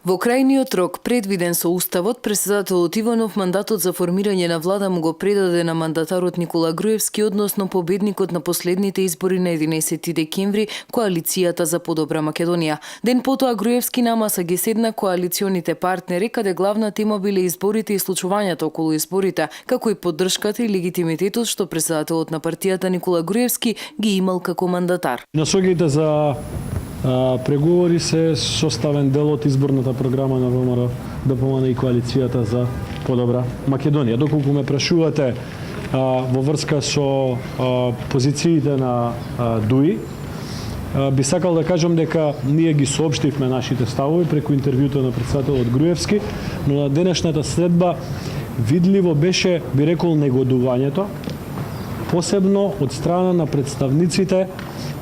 Во крајниот рок предвиден со Уставот, претседателот Иванов мандатот за формирање на влада му го предаде на мандатарот Никола Груевски, односно победникот на последните избори на 11 декември, коалицијата за подобра Македонија. Ден потоа Груевски на маса ги седна коалиционите партнери, каде главна тема биле изборите и случувањата околу изборите, како и поддршката и легитимитетот што претседателот на партијата Никола Груевски ги имал како мандатар. Насоките за преговори се составен дел од изборната програма на ВМРО ДПМН и коалицијата за подобра Македонија. Доколку ме прашувате во врска со позициите на ДУИ, би сакал да кажам дека ние ги соопштивме нашите ставови преку интервјуто на претседателот Груевски, но на денешната следба видливо беше, би рекол, негодувањето, посебно од страна на представниците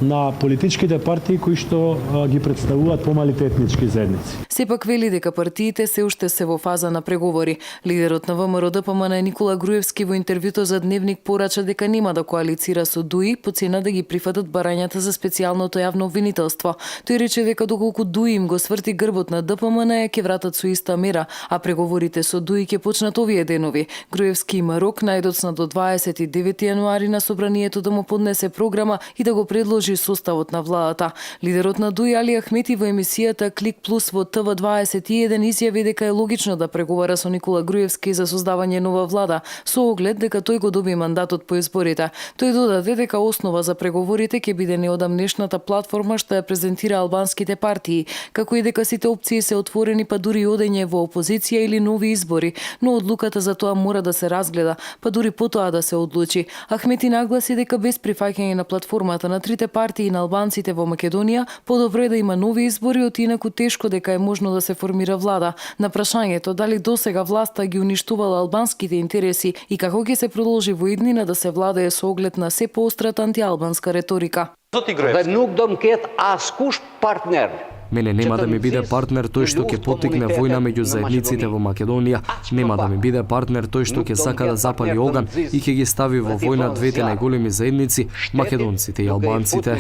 на политичките партии кои што ги представуваат помалите етнички заедници. Сепак вели дека партиите се уште се во фаза на преговори. Лидерот на ВМРО ДПМН Никола Груевски во интервјуто за Дневник порача дека нема да коалицира со ДУИ по цена да ги прифатат барањата за специјалното јавно обвинителство. Тој рече дека доколку ДУИ им го сврти грбот на ДПМН ќе вратат со иста мера, а преговорите со ДУИ ќе почнат овие денови. Груевски има рок најдоцна до 29 јануари на собранието да му поднесе програма и да го предложи составот на владата. Лидерот на ДУИ Али Ахмети во емисијата Клик Плюс во ТВ21 изјави дека е логично да преговара со Никола Груевски за создавање нова влада, со оглед дека тој го доби мандатот по изборите. Тој додаде дека основа за преговорите ќе биде неодамнешната платформа што ја презентира албанските партии, како и дека сите опции се отворени, па дури одење во опозиција или нови избори, но одлуката за тоа мора да се разгледа, па дури потоа да се одлучи. Ахмети нагласи дека без прифаќање на платформата на трите партии на албанците во Македонија, подобро е да има нови избори, од инаку тешко дека е можно да се формира влада. На прашањето дали досега власта ги уништувала албанските интереси и како ќе се продолжи во иднина да се владее со оглед на се поострата антиалбанска реторика. Dhe nuk do më ketë askush partner. Мене нема да ми биде партнер тој што ќе поттикне војна меѓу заедниците во Македонија, нема да ми биде партнер тој што ќе сака да запали оган и ќе ги стави во војна двете најголеми заедници, македонците и албанците.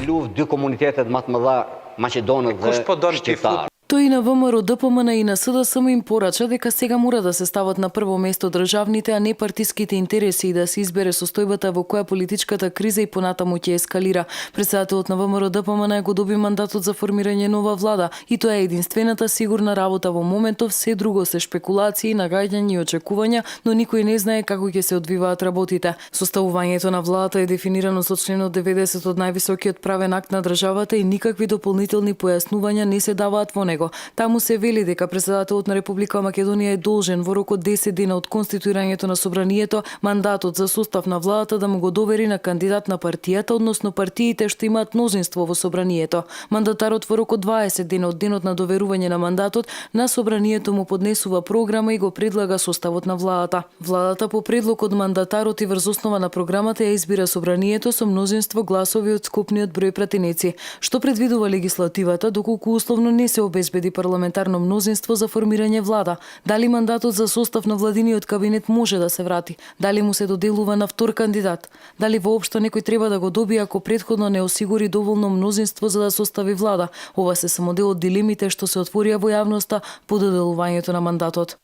Тој и на ВМРО ДПМН и на СДСМ им порача дека сега мора да се стават на прво место државните, а не партиските интереси и да се избере состојбата во која политичката криза и понатаму ќе ескалира. Претседателот на ВМРО ДПМН го доби мандатот за формирање нова влада и тоа е единствената сигурна работа во моментов, се друго се шпекулации, нагаѓања и очекувања, но никој не знае како ќе се одвиваат работите. Составувањето на владата е дефинирано со членот 90 од највисокиот правен акт на државата и никакви дополнителни појаснувања не се даваат во него. Таму се вели дека претседателот на Република Македонија е должен во рок од 10 дена од конституирањето на собранието мандатот за состав на владата да му го довери на кандидат на партијата, односно партиите што имаат мнозинство во собранието. Мандатарот во рок од 20 дена од денот на доверување на мандатот на собранието му поднесува програма и го предлага составот на владата. Владата по предлог од мандатарот и врз основа на програмата ја избира собранието со мнозинство гласови од скупниот број пратеници, што предвидува легислативата доколку условно не се обезбеди парламентарно мнозинство за формирање влада. Дали мандатот за состав на владиниот кабинет може да се врати? Дали му се доделува на втор кандидат? Дали воопшто некој треба да го добие ако претходно не осигури доволно мнозинство за да состави влада? Ова се само дел од дилемите што се отворија во јавноста по доделувањето на мандатот.